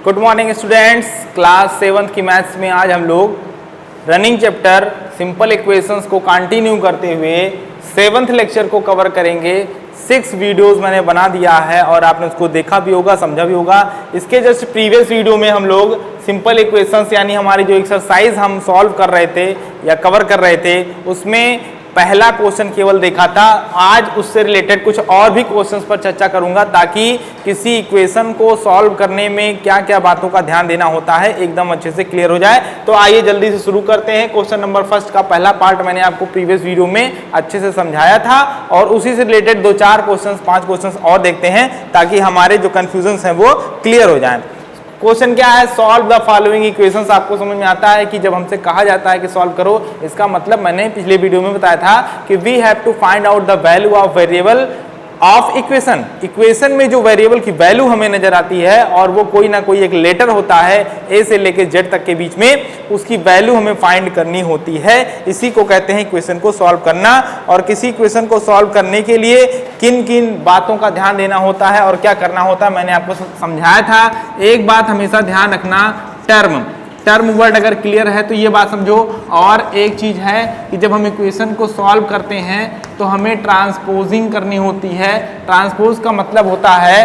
Good morning students, class 7th की maths में आज हम लोग रनिंग चैप्टर सिंपल इक्वेशंस को कंटिन्यू करते हुए 7th लेक्चर को कवर करेंगे। 6 वीडियोस मैंने बना दिया है और आपने उसको देखा भी होगा, समझा भी होगा। इसके जस्ट प्रीवियस वीडियो में हम लोग सिंपल इक्वेशंस यानी हमारी जो एक्सरसाइज हम सॉल्व कर रहे थे या कवर कर रहे थे उसमें पहला क्वेश्चन केवल देखा था। आज उससे रिलेटेड कुछ और भी क्वेश्चंस पर चर्चा करूंगा ताकि किसी इक्वेशन को सॉल्व करने में क्या क्या बातों का ध्यान देना होता है एकदम अच्छे से क्लियर हो जाए। तो आइए जल्दी से शुरू करते हैं। क्वेश्चन नंबर फर्स्ट का पहला पार्ट मैंने आपको प्रीवियस वीडियो में अच्छे से समझाया था और उसी से रिलेटेड 2-4 क्वेश्चन 5 क्वेश्चन और देखते हैं ताकि हमारे जो कंफ्यूजन है वो क्लियर हो जाए। क्वेश्चन क्या है? Solve the following equations. आपको समझ में आता है कि जब हमसे कहा जाता है कि सॉल्व करो, इसका मतलब मैंने पिछले वीडियो में बताया था कि we have to find out the value of variable of equation. Equation में जो वेरिएबल की वैल्यू हमें नजर आती है और वो कोई ना कोई एक लेटर होता है ए से लेके जेड तक के बीच में, उसकी वैल्यू हमें फाइंड करनी होती है। इसी को कहते हैं इक्वेशन को सॉल्व करना। और किसी इक्वेशन को सॉल्व करने के लिए किन किन बातों का ध्यान देना होता है और क्या करना होता है मैंने आपको समझाया था। एक बात हमेशा ध्यान रखना, टर्म वर्ड अगर क्लियर है तो ये बात समझो। और एक चीज है कि जब हम इक्वेशन को सॉल्व करते हैं तो हमें ट्रांसपोजिंग करनी होती है। ट्रांसपोज का मतलब होता है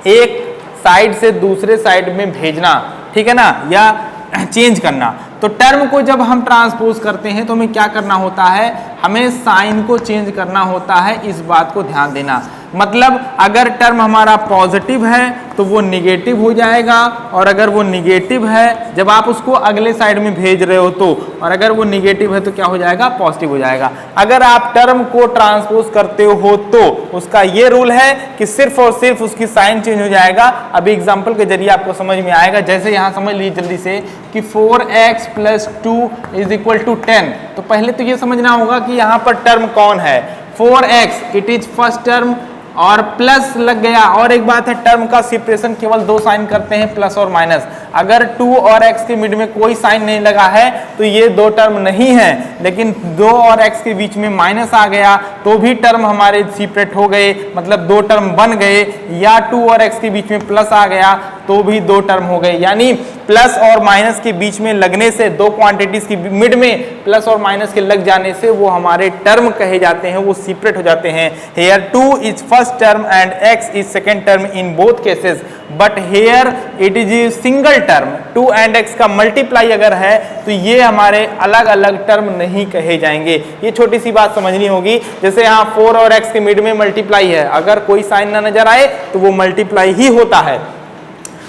एक साइड से दूसरे साइड में भेजना, ठीक है ना, या चेंज करना। तो टर्म को जब हम ट्रांसपोज करते हैं तो हमें क्या करना होता है? हमें साइन को चेंज करना होता है। इस बात को ध्यान देना। मतलब अगर टर्म हमारा पॉजिटिव है तो वो निगेटिव हो जाएगा, और अगर वो निगेटिव है जब आप उसको अगले साइड में भेज रहे हो तो, और अगर वो निगेटिव है तो क्या हो जाएगा? पॉजिटिव हो जाएगा। अगर आप टर्म को ट्रांसपोज करते हो तो उसका ये रूल है कि सिर्फ और सिर्फ उसकी साइन चेंज हो जाएगा। अभी एग्जाम्पल के जरिए आपको समझ में आएगा। जैसे यहाँ समझ लीजिए जल्दी से कि 4x + 2 = 10। तो पहले तो ये समझना होगा कि यहाँ पर टर्म कौन है। 4x it is first term और प्लस लग गया। और एक बात है, टर्म का सेपरेशन केवल 2 साइन करते हैं, प्लस और माइनस। अगर 2 और x के मिड में कोई साइन नहीं लगा है तो ये 2 टर्म नहीं है। लेकिन 2 और x के बीच में माइनस आ गया तो भी टर्म हमारे सेपरेट हो गए, मतलब 2 टर्म बन गए। या 2 और x के बीच में प्लस आ गया तो भी 2 टर्म हो गए। यानी प्लस और माइनस के बीच में लगने से, 2 क्वांटिटीज की मिड में प्लस और माइनस के लग जाने से वो हमारे टर्म कहे जाते हैं, वो सेपरेट हो जाते हैं। Here 2 is first term and x is second term in both cases, but here it is single term. 2 and x का मल्टीप्लाई अगर है तो ये हमारे अलग अलग टर्म नहीं कहे जाएंगे। ये छोटी सी बात समझनी होगी। जैसे यहाँ 4 और x के मिड में मल्टीप्लाई है, अगर कोई साइन ना नजर आए तो वो मल्टीप्लाई ही होता है।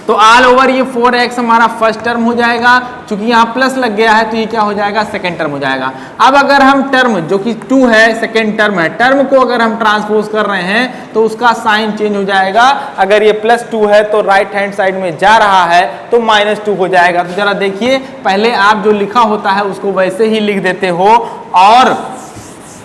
तो ऑल ओवर ये 4x हमारा फर्स्ट टर्म हो जाएगा। चूंकि यहाँ प्लस लग गया है तो ये क्या हो जाएगा? सेकंड टर्म हो जाएगा। अब अगर हम टर्म जो कि 2 है, सेकंड टर्म है, टर्म को अगर हम ट्रांसपोज कर रहे हैं तो उसका साइन चेंज हो जाएगा। अगर ये +2 है तो राइट हैंड साइड में जा रहा है तो -2 हो जाएगा। तो जरा देखिए, पहले आप जो लिखा होता है उसको वैसे ही लिख देते हो, और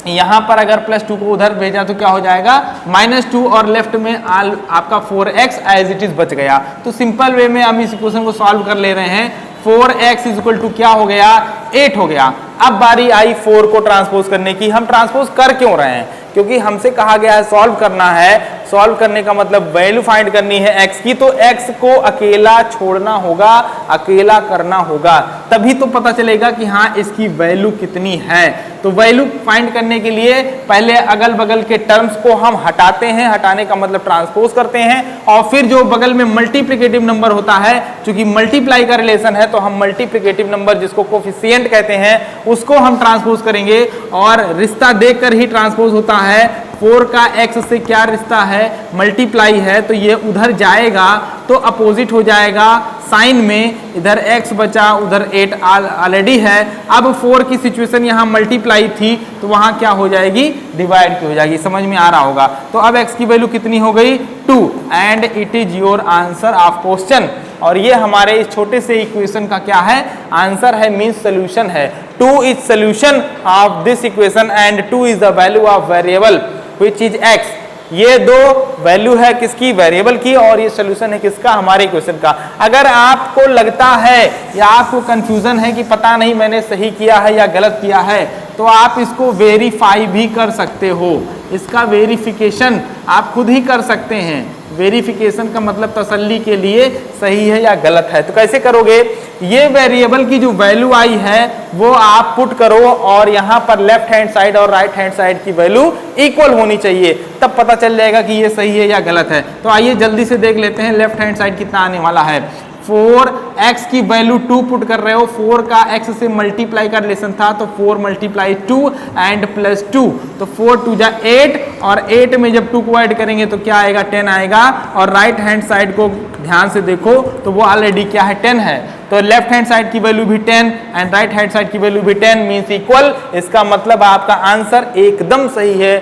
यहाँ पर अगर +2 को उधर भेजा तो क्या हो जाएगा? -2, और लेफ्ट में आपका 4x एज इट इज बच गया। तो सिंपल वे में हम इस इक्वेशन को सॉल्व कर ले रहे हैं। 4x = क्या हो गया? 8 हो गया। अब बारी आई 4 को ट्रांसपोज करने की। हम ट्रांसपोज कर क्यों रहे हैं? क्योंकि हमसे कहा गया है सॉल्व करना है। सॉल्व करने का मतलब वैल्यू फाइंड करनी है x की, तो x को अकेला छोड़ना होगा, अकेला करना होगा, तभी तो पता चलेगा कि हाँ इसकी वैल्यू कितनी है। तो वैल्यू फाइंड करने के लिए पहले अगल बगल के टर्म्स को हम हटाते हैं। हटाने का मतलब ट्रांसपोज करते हैं, और फिर जो बगल में मल्टीप्लिकेटिव नंबर होता है, क्योंकि मल्टीप्लाई का रिलेशन है तो हम मल्टीप्लिकेटिव नंबर जिसको कोफिशिएंट कहते हैं उसको हम ट्रांसपोज करेंगे। और रिश्ता देखकर ही ट्रांसपोज होता है। 4 का x से क्या रिश्ता है? मल्टीप्लाई है, तो ये उधर जाएगा तो अपोजिट हो जाएगा साइन में। इधर x बचा, उधर 8 ऑलरेडी है। अब 4 की सिचुएशन यहाँ मल्टीप्लाई थी तो वहाँ क्या हो जाएगी? डिवाइड की हो जाएगी। समझ में आ रहा होगा। तो अब x की वैल्यू कितनी हो गई? 2, and it is your answer of question. और ये हमारे इस छोटे से इक्वेशन का क्या है? आंसर है, मींस सोल्यूशन है। 2 is solution of this equation and 2 is the value of variable which is x। ये 2 वैल्यू है किसकी? वेरिएबल की, और ये सोल्यूशन है किसका? हमारे इक्वेशन का। अगर आपको लगता है या आपको कंफ्यूजन है कि पता नहीं मैंने सही किया है या गलत किया है, तो आप इसको वेरीफाई भी कर सकते हो। इसका वेरिफिकेशन आप खुद ही कर सकते हैं। वेरिफिकेशन का मतलब तसल्ली के लिए सही है या गलत है। तो कैसे करोगे, ये वेरिएबल की जो वैल्यू आई है वो आप पुट करो और यहाँ पर लेफ्ट हैंड साइड और राइट हैंड साइड की वैल्यू इक्वल होनी चाहिए, तब पता चल जाएगा कि ये सही है या गलत है। तो आइए जल्दी से देख लेते हैं लेफ्ट हैंड साइड कितना आने वाला है। 4x की वैल्यू 2 पुट कर रहे हो, 4 का x से मल्टीप्लाई का रिलेशन था तो 4 × 2 एंड प्लस 2, तो 4 2 जा 8 और 8 में जब 2 को ऐड करेंगे तो क्या आएगा 10 आएगा। और राइट हैंड साइड को ध्यान से देखो तो वो ऑलरेडी क्या है 10 है, तो लेफ्ट हैंड साइड की वैल्यू भी 10 एंड राइट हैंड साइड की वैल्यू भी 10 मींस इक्वल। इसका मतलब आपका आंसर एकदम सही है,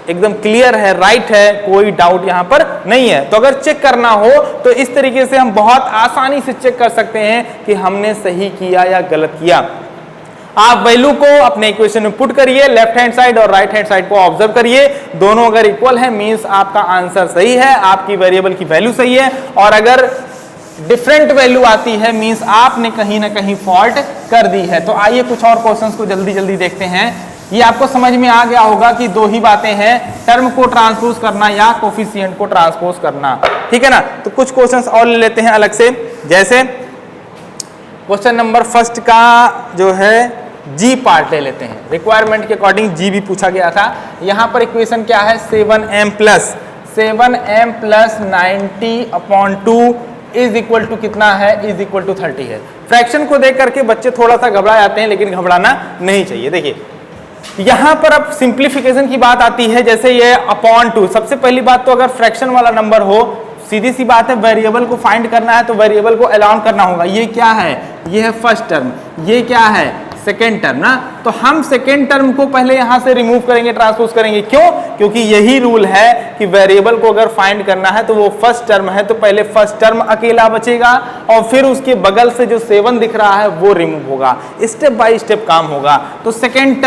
एकदम क्लियर है, राइट है, कोई डाउट यहां पर नहीं है। तो अगर चेक करना हो तो इस तरीके से हम बहुत आसानी से चेक कर सकते हैं कि हमने सही किया या गलत किया। आप वैल्यू को अपने इक्वेशन में पुट करिए, लेफ्ट हैंड साइड और राइट हैंड साइड को ऑब्जर्व करिए, दोनों अगर इक्वल है मींस आपका आंसर सही है, आपकी वेरिएबल की वैल्यू सही है। और अगर डिफरेंट वैल्यू आती है मींस आपने कहीं ना कहीं फॉल्ट कर दी है। तो आइए कुछ और क्वेश्चंस को जल्दी जल्दी देखते हैं। ये आपको समझ में आ गया होगा कि दो ही बातें हैं, टर्म को ट्रांसपोज करना या कोफिशिएंट को ट्रांसपोज करना, ठीक है ना। तो कुछ क्वेश्चंस और ले लेते हैं अलग से, जैसे क्वेश्चन नंबर फर्स्ट का जो है जी पार्ट ले लेते हैं। रिक्वायरमेंट के अकॉर्डिंग जी भी पूछा गया था। यहाँ पर इक्वेशन क्या है 7m plus 90/2 is equal to कितना है, इज इक्वल टू 30 है। फ्रैक्शन को देख करके बच्चे थोड़ा सा घबरा जाते हैं, लेकिन घबराना नहीं चाहिए। देखिए यहां पर अब सिंप्लीफिकेशन की बात आती है, जैसे ये अपॉन 2। सबसे पहली बात तो अगर फ्रैक्शन वाला नंबर हो, सीधी सी बात है, वेरिएबल को फाइंड करना है तो वेरिएबल को अलाउन करना होगा। ये क्या है, ये है फर्स्ट टर्म, ये क्या है सेकेंड टर्म ना। तो हम सेकेंड टर्म को पहले यहां से रिमूव करेंगे, ट्रांसपोज करेंगे। क्यों? क्योंकि यही रूल है कि वेरिएबल को अगर फाइंड करना है तो वो फर्स्ट टर्म है, तो पहले फर्स्ट टर्म अकेला बचेगा और फिर उसके बगल से जो 7 दिख रहा है वो रिमूव होगा। स्टेप बाय स्टेप काम होगा। तो सेकेंड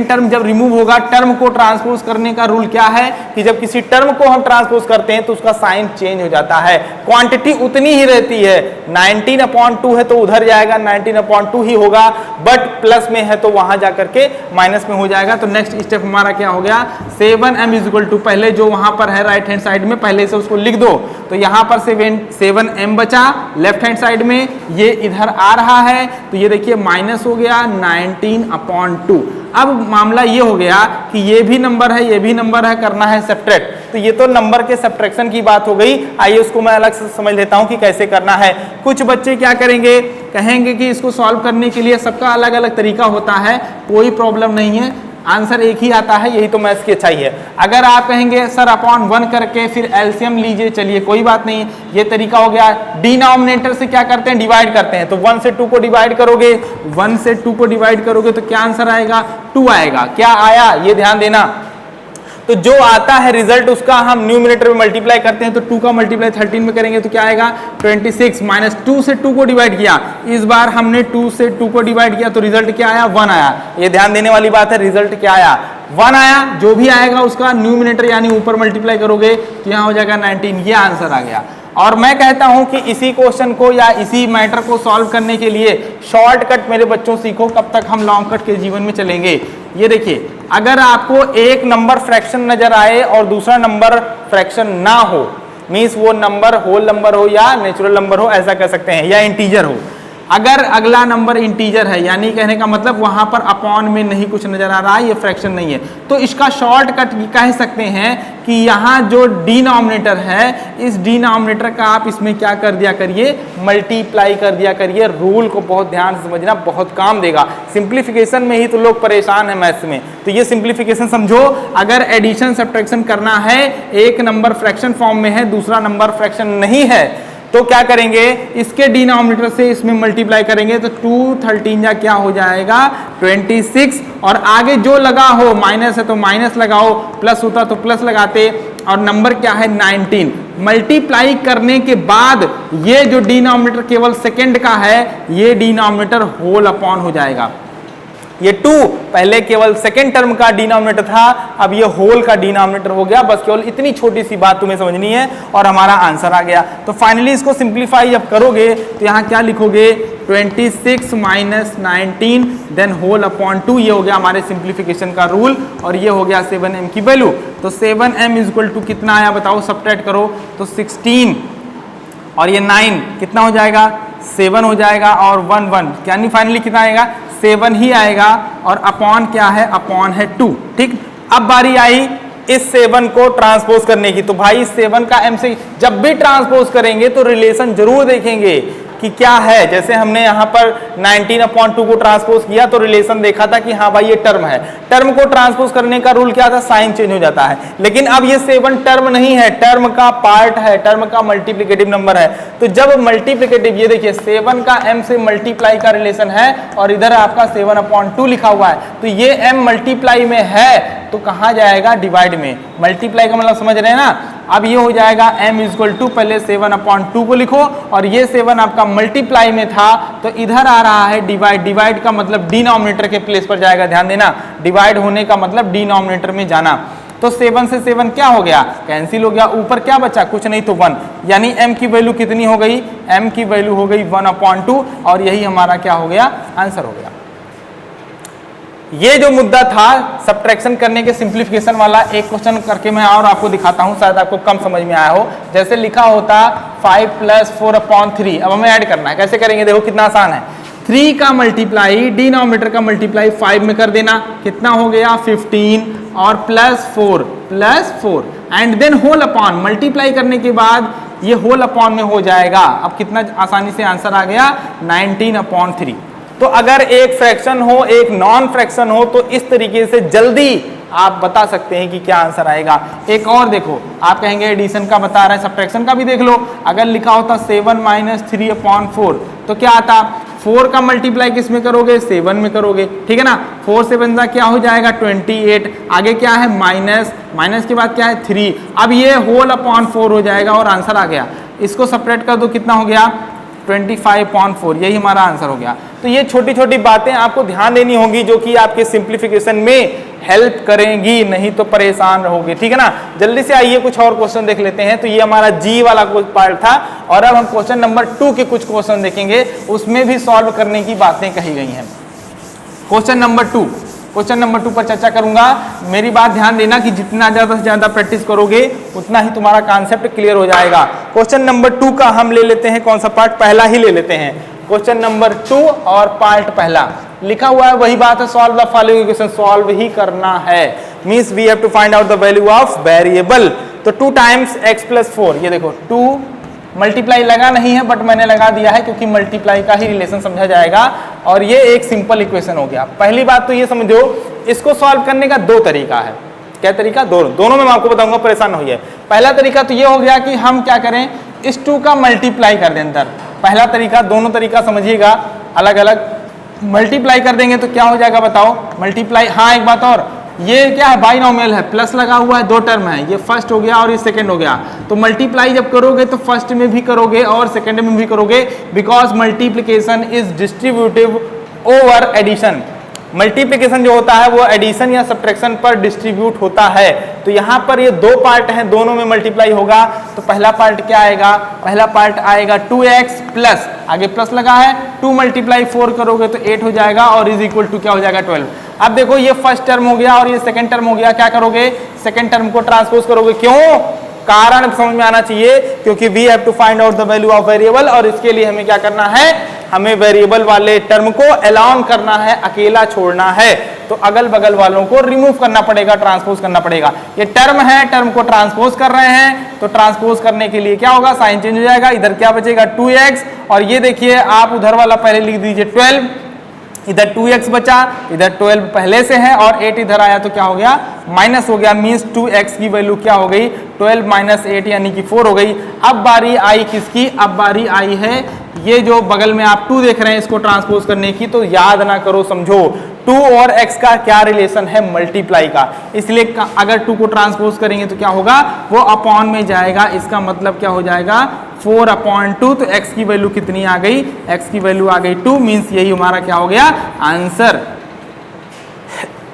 टर्म जब रिमूव होगा, टर्म को ट्रांसपोज करने का रूल क्या है कि जब किसी टर्म को हम ट्रांसपोज करते हैं तो उसका साइन चेंज हो जाता है, क्वांटिटी उतनी ही रहती है। 19/2 है तो उधर जाएगा 19/2 ही होगा, बट प्लस में है तो वहां जाकर के माइनस में हो जाएगा। तो नेक्स्ट स्टेप हमारा क्या हो गया 7m इज इक्वल टू, पहले जो वहां पर है राइट हैंड साइड में पहले से उसको लिख दो। तो यहां पर 7m बचा लेफ्ट हैंड साइड में, ये इधर आ रहा है तो ये देखिए माइनस हो गया 19/2। अब मामला ये हो गया कि ये भी नंबर है, ये भी नंबर है, करना है सब्ट्रैक्ट। तो ये तो नंबर के सब्ट्रैक्शन की बात हो गई। आइए उसको मैं अलग से समझ लेता हूं कि कैसे करना है। कुछ बच्चे क्या करेंगे, कहेंगे कि इसको सॉल्व करने के लिए सबका अलग अलग तरीका होता है, कोई प्रॉब्लम नहीं है, आंसर एक ही आता है, यही तो मैथ्स की अच्छाई है। अगर आप कहेंगे सर अपॉन 1 करके फिर एलसीएम लीजिए, चलिए कोई बात नहीं, ये तरीका हो गया। डिनोमिनेटर से क्या करते हैं, डिवाइड करते हैं। तो 1 से 2 को डिवाइड करोगे, 1 से 2 को डिवाइड करोगे तो क्या आंसर आएगा 2 आएगा। क्या आया ये ध्यान देना। तो जो आता है रिजल्ट उसका हम न्यूमरेटर में मल्टीप्लाई करते हैं, तो 2 का मल्टीप्लाई 13 में करेंगे तो क्या आएगा 26 माइनस 2 से 2 को डिवाइड किया, इस बार हमने 2 से 2 को डिवाइड किया तो रिजल्ट क्या आया 1 आया। ये ध्यान देने वाली बात है, रिजल्ट क्या आया 1 आया। जो भी आएगा उसका न्यूमरेटर यानी ऊपर मल्टीप्लाई करोगे तो यहाँ हो जाएगा 19, ये आंसर आ गया। और मैं कहता हूं कि इसी क्वेश्चन को या इसी मैटर को सॉल्व करने के लिए शॉर्टकट मेरे बच्चों सीखो, कब तक हम लॉन्ग कट के जीवन में चलेंगे। ये देखिए अगर आपको एक नंबर फ्रैक्शन नजर आए और दूसरा नंबर फ्रैक्शन ना हो, मींस वो नंबर होल नंबर हो या नेचुरल नंबर हो, ऐसा कह सकते हैं, या इंटीजर हो। अगर अगला नंबर इंटीजर है यानी कहने का मतलब वहां पर अपॉन में नहीं कुछ नजर आ रहा है, ये फ्रैक्शन नहीं है, तो इसका शॉर्टकट कह सकते हैं कि यहाँ जो डिनोमिनेटर है इस डिनोमिनेटर का आप इसमें क्या कर दिया करिए, मल्टीप्लाई कर दिया करिए। रूल को बहुत ध्यान से समझना, बहुत काम देगा। सिंप्लीफिकेशन में ही तो लोग परेशान है मैथ्स में, तो ये सिंप्लीफिकेशन समझो। अगर एडिशन सब्ट्रैक्शन करना है, एक नंबर फ्रैक्शन फॉर्म में है दूसरा नंबर फ्रैक्शन नहीं है, तो क्या करेंगे इसके डिनोमिनेटर से इसमें मल्टीप्लाई करेंगे तो 2 13 या क्या हो जाएगा 26, और आगे जो लगा हो माइनस है तो माइनस लगाओ, प्लस होता तो प्लस लगाते, और नंबर क्या है 19। मल्टीप्लाई करने के बाद ये जो डिनोमिनेटर केवल सेकंड का है ये डिनोमिनेटर होल अपॉन हो जाएगा। ये 2 पहले केवल सेकेंड टर्म का डिनोमिनेटर था, अब ये होल का डिनोमिनेटर हो गया। बस केवल इतनी छोटी सी बात तुम्हें समझनी है और हमारा आंसर आ गया। तो फाइनली इसको सिंप्लीफाई जब करोगे तो यहाँ क्या लिखोगे 26 माइनस 19 देन होल अपॉन 2, ये हो गया हमारे सिंप्लीफिकेशन का रूल और ये हो गया 7m की वैल्यू। तो 7m इज इक्वल टू कितना आया बताओ, सब्ट्रैक्ट करो तो 16 और ये 9 कितना हो जाएगा, 7 हो जाएगा और 1 1 यानी फाइनली कितना आएगा, 7 ही आएगा और अपॉन क्या है, अपॉन है 2। ठीक, अब बारी आई इस 7 को ट्रांसपोज करने की। तो भाई 7 का m से जब भी ट्रांसपोज करेंगे तो रिलेशन जरूर देखेंगे कि क्या है। जैसे हमने यहाँ पर 19/2 को ट्रांसपोज किया तो रिलेशन देखा था कि हाँ भाई ये टर्म है। टर्म को ट्रांसपोज करने का रूल क्या था, साइन चेंज हो जाता है। लेकिन अब ये 7 टर्म नहीं है, टर्म का पार्ट है, टर्म का मल्टीप्लिकेटिव नंबर है। तो जब मल्टीप्लिकेटिव, ये देखिए 7 का m से मल्टीप्लाई का रिलेशन है और इधर आपका 7/2 लिखा हुआ है, तो ये m मल्टीप्लाई में है तो कहाँ जाएगा, डिवाइड में। मल्टीप्लाई का मतलब समझ रहे हैं ना। अब ये हो जाएगा m इज इक्वल टू, पहले 7/2 को लिखो और ये 7 आपका मल्टीप्लाई में था तो इधर आ रहा है डिवाइड। डिवाइड का मतलब डिनोमिनेटर के प्लेस पर जाएगा, ध्यान देना, डिवाइड होने का मतलब डिनोमिनेटर में जाना। तो 7 से 7 क्या हो गया, कैंसिल हो गया, ऊपर क्या बचा, कुछ नहीं तो 1, यानी m की वैल्यू कितनी हो गई, m की वैल्यू हो गई 1/2 और यही हमारा क्या हो गया, आंसर हो गया। ये जो मुद्दा था सब्ट्रैक्शन करने के सिंप्लीफिकेशन वाला, एक क्वेश्चन करके मैं और आपको दिखाता हूं, शायद आपको कम समझ में आया हो। जैसे लिखा होता 5 + 4/3, अब हमें ऐड करना है, कैसे करेंगे, देखो कितना आसान है। 3 का मल्टीप्लाई, डिनोमिनेटर का मल्टीप्लाई 5 में कर देना, कितना हो गया 15 और +4 and then whole upon, multiply करने के बाद ये होल अपॉन में हो जाएगा। अब कितना आसानी से आंसर आ गया 19/3। तो अगर एक फ्रैक्शन हो, एक नॉन फ्रैक्शन हो, तो इस तरीके से जल्दी आप बता सकते हैं कि क्या आंसर आएगा। एक और देखो, आप कहेंगे एडिशन का बता रहा है, सब्ट्रैक्शन का भी देख लो। अगर लिखा होता 7 - 3/4 तो क्या आता, 4 का मल्टीप्लाई किस में करोगे, 7 में करोगे, ठीक है ना। 4 से 7 क्या हो जाएगा 28, आगे क्या है माइनस, माइनस के बाद क्या है 3, अब ये होल अपॉन 4 हो जाएगा और आंसर आ गया। इसको सेपरेट कर दो, कितना हो गया 25/4, यही हमारा आंसर हो गया। तो ये छोटी छोटी बातें आपको ध्यान देनी होगी जो कि आपके सिंप्लीफिकेशन में हेल्प करेंगी, नहीं तो परेशान रहोगे, ठीक है ना। जल्दी से आइए कुछ और क्वेश्चन देख लेते हैं। तो ये हमारा जी वाला पार्ट था और अब हम क्वेश्चन नंबर 2 के कुछ क्वेश्चन देखेंगे, उसमें भी सॉल्व करने की बातें कही गई हैं। क्वेश्चन नंबर 2 पर चर्चा करूंगा। मेरी बात ध्यान देना कि जितना ज्यादा से ज्यादा प्रैक्टिस करोगे उतना ही तुम्हारा कॉन्सेप्ट क्लियर हो जाएगा। क्वेश्चन नंबर 2 का हम ले लेते हैं, कौन सा पार्ट, पहला ही ले लेते हैं। क्वेश्चन नंबर 2 और पार्ट पहला लिखा हुआ है, वही बात है, solve the following equation, solve ही करना है। Means we have to find out the value of variable. तो 2 टाइम्स x + 4, ये देखो 2 मल्टीप्लाई लगा नहीं है बट मैंने लगा दिया है क्योंकि मल्टीप्लाई का ही रिलेशन समझा जाएगा और ये एक सिंपल इक्वेशन हो गया। पहली बात तो ये समझो, इसको सॉल्व करने का 2 तरीका है। क्या तरीका, दोनों में मैं आपको बताऊंगा, परेशान न होइए। पहला तरीका तो ये हो गया कि हम क्या करें, इस 2 का मल्टीप्लाई कर दें अंदर। पहला तरीका, दोनों तरीका समझिएगा अलग अलग। मल्टीप्लाई कर देंगे तो क्या हो जाएगा बताओ, मल्टीप्लाई, हाँ एक बात और, ये क्या है बाइनोमियल है, प्लस लगा हुआ है, 2 टर्म है, ये फर्स्ट हो गया और ये सेकंड हो गया। तो मल्टीप्लाई जब करोगे तो फर्स्ट में भी करोगे और सेकंड में भी करोगे, because multiplication is distributive over addition. Multiplication जो होता है वो एडिशन या सब्ट्रैक्शन पर डिस्ट्रीब्यूट होता है। तो यहाँ पर ये 2 पार्ट हैं, दोनों में मल्टीप्लाई होगा। तो पहला पार्ट क्या आएगा, पहला पार्ट आएगा 2x प्लस, आगे प्लस लगा है, 2 × 4 करोगे तो 8 हो जाएगा और इज इक्वल टू क्या हो जाएगा 12। अब देखो ये फर्स्ट टर्म हो गया और ये सेकंड टर्म हो गया, क्या करोगे, सेकंड टर्म को ट्रांसपोज करोगे। क्यों, कारण समझ में आना चाहिए, क्योंकि we have to find out the value of variable और इसके लिए हमें क्या करना है, हमें वेरिएबल वाले टर्म को अलाउन करना है, अकेला छोड़ना है। तो अगल बगल वालों को रिमूव करना पड़ेगा, ट्रांसपोज करना पड़ेगा। ये टर्म है, टर्म को ट्रांसपोज कर रहे हैं, तो ट्रांसपोज करने के लिए क्या होगा, साइन चेंज हो जाएगा। इधर क्या बचेगा 2x और ये देखिए आप उधर वाला पहले लिख दीजिए 12, इधर 2x बचा, इधर 12 पहले से है और 8 इधर आया तो क्या हो गया, माइनस हो गया। मींस 2x की वैल्यू क्या हो गई, 12 - 8 यानी कि 4 हो गई। अब बारी आई किसकी, अब बारी आई है ये जो बगल में आप 2 देख रहे हैं इसको ट्रांसपोज करने की। तो याद ना करो, समझो 2 और x का क्या रिलेशन है, मल्टीप्लाई का। इसलिए अगर 2 को ट्रांसपोज करेंगे तो क्या होगा, वो अपॉन में जाएगा। इसका मतलब क्या हो जाएगा 4/2। तो x की वैल्यू कितनी आ गई, x की वैल्यू आ गई 2। मींस यही हमारा क्या हो गया answer.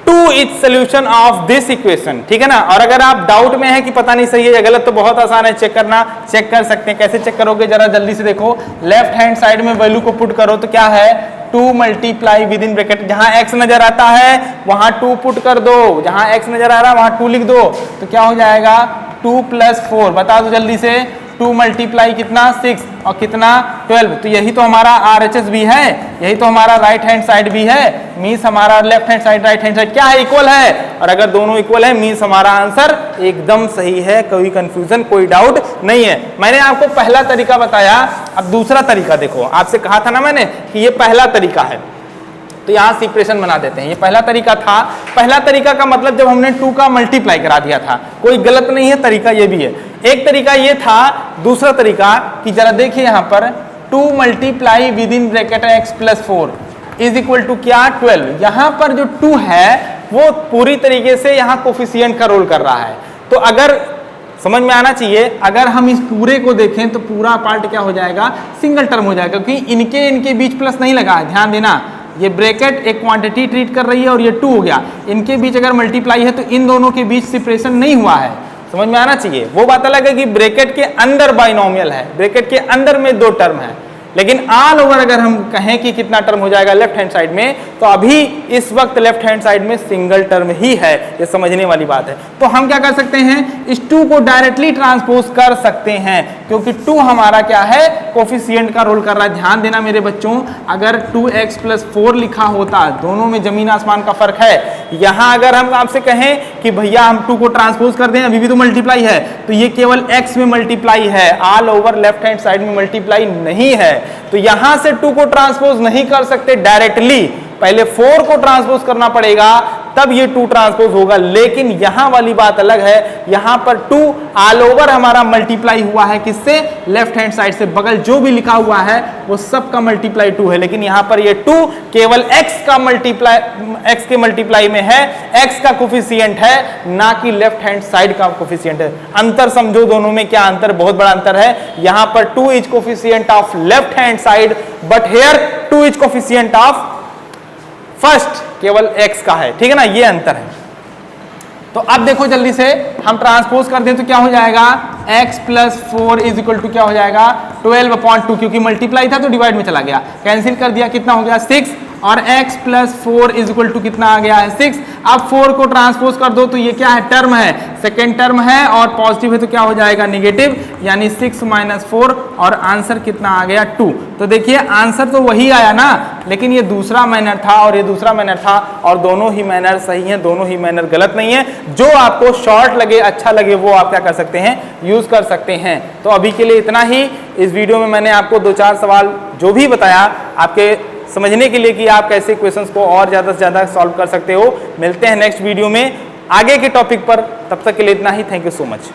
2 is solution of this equation, ठीक है ना। और अगर आप डाउट में है कि पता नहीं सही है या गलत, तो बहुत आसान है चेक करना, चेक कर सकते हैं। कैसे चेक करोगे, जरा जल्दी से देखो। लेफ्ट हैंड साइड में वैल्यू को पुट करो तो क्या है 2 मल्टीप्लाई विद इन ब्रैकेट, जहां x नजर आता है वहां 2 पुट कर दो, जहां x नजर आ रहा है वहां 2 लिख दो, तो क्या हो जाएगा 2 + 4, बता दो जल्दी से। 2 मल्टीप्लाई कितना 6 और कितना 12, तो यही तो हमारा RHS भी है, यही तो हमारा राइट हैंड साइड भी है। मीन्स हमारा left hand side right hand side क्या है, इक्वल है। और अगर दोनों इक्वल है मीन्स हमारा आंसर एकदम सही है, कोई कंफ्यूजन कोई डाउट नहीं है। मैंने आपको पहला तरीका बताया, अब दूसरा तरीका देखो। आपसे कहा था ना मैंने कि ये पहला तरीका है, तो यहाँ सेपरेशन बना देते हैं। ये पहला तरीका था। पहला तरीका का मतलब जब हमने 2 का मल्टीप्लाई करा दिया था, कोई गलत नहीं है, तरीका ये भी है। एक तरीका ये था, दूसरा तरीका कि जरा देखिए यहाँ पर 2 multiply with in bracket x + 4 is equal to क्या 12। यहाँ पर जो 2 है वो पूरी तरीके से यहाँ कोफिशिएंट का रोल कर रहा है। तो अगर समझ में आना चाहिए, अगर हम इस पूरे को देखें तो पूरा पार्ट क्या हो जाएगा, सिंगल टर्म हो जाएगा, क्योंकि इनके बीच प्लस नहीं लगा है। ध्यान देना, ये ब्रैकेट एक क्वांटिटी ट्रीट कर रही है और ये 2 हो गया, इनके बीच अगर मल्टीप्लाई है तो इन दोनों के बीच सेपरेशन नहीं हुआ है। समझ में आना चाहिए। वो बात अलग है कि ब्रैकेट के अंदर बाइनोमियल है, ब्रैकेट के अंदर में 2 टर्म है, लेकिन ऑल ओवर अगर हम कहें कि कितना टर्म हो जाएगा लेफ्ट हैंड साइड में, तो अभी इस वक्त लेफ्ट हैंड साइड में सिंगल टर्म ही है। ये समझने वाली बात है। तो हम क्या कर सकते हैं, इस 2 को डायरेक्टली ट्रांसपोज कर सकते हैं, क्योंकि 2 हमारा क्या है, कोफिशिएंट का रोल कर रहा है। ध्यान देना मेरे बच्चों, अगर 2x + 4 लिखा होता, दोनों में जमीन आसमान का फर्क है। यहां अगर हम आपसे कहें कि भैया हम 2 को ट्रांसपोज कर दें, अभी भी तो मल्टीप्लाई है, तो ये केवल x में मल्टीप्लाई है, all over left hand side में मल्टीप्लाई नहीं है। तो यहां से 2 को ट्रांसपोज नहीं कर सकते डायरेक्टली, पहले 4 को ट्रांसपोज करना पड़ेगा, तब ये 2 ट्रांसपोज होगा। लेकिन यहां वाली बात अलग है, यहां पर 2 ऑल ओवर हमारा मल्टीप्लाई हुआ है, किससे, लेफ्ट हैंड साइड से। बगल जो भी लिखा हुआ है वो सब का मल्टीप्लाई 2 है, लेकिन यहां पर ये 2 केवल x का मल्टीप्लाई, x के मल्टीप्लाई में है, x का कोफिशिएंट है, ना कि लेफ्ट हैंड साइड का कोफिशिएंट है। अंतर समझो दोनों में, क्या अंतर, बहुत बड़ा अंतर है। यहां पर 2 is coefficient of left hand side, but here 2 is coefficient of first, केवल x का है, ठीक है ना, ये अंतर है। तो अब देखो जल्दी से हम ट्रांसपोज कर दें तो क्या हो जाएगा, x + 4 इज इक्वल टू क्या हो जाएगा 12/2, क्योंकि मल्टीप्लाई था तो डिवाइड में चला गया, कैंसिल कर दिया, कितना हो गया 6, और x + 4 इज इक्वल टू कितना आ गया है 6। अब 4 को ट्रांसपोज कर दो तो ये क्या है, टर्म है, सेकेंड टर्म है, और पॉजिटिव है तो क्या हो जाएगा नेगेटिव, यानी 6 - 4, और आंसर कितना आ गया 2। तो देखिए आंसर तो वही आया ना, लेकिन ये दूसरा मैनर था और ये दूसरा मैनर था, और दोनों ही मैनर सही हैं, दोनों ही मैनर गलत नहीं है। जो आपको शॉर्ट लगे, अच्छा लगे, वो आप क्या कर सकते हैं, यूज कर सकते हैं। तो अभी के लिए इतना ही। इस वीडियो में मैंने आपको 2-4 सवाल जो भी बताया आपके समझने के लिए कि आप कैसे क्वेश्चंस को और ज़्यादा से ज़्यादा सॉल्व कर सकते हो। मिलते हैं नेक्स्ट वीडियो में आगे के टॉपिक पर, तब तक के लिए इतना ही। Thank you so much.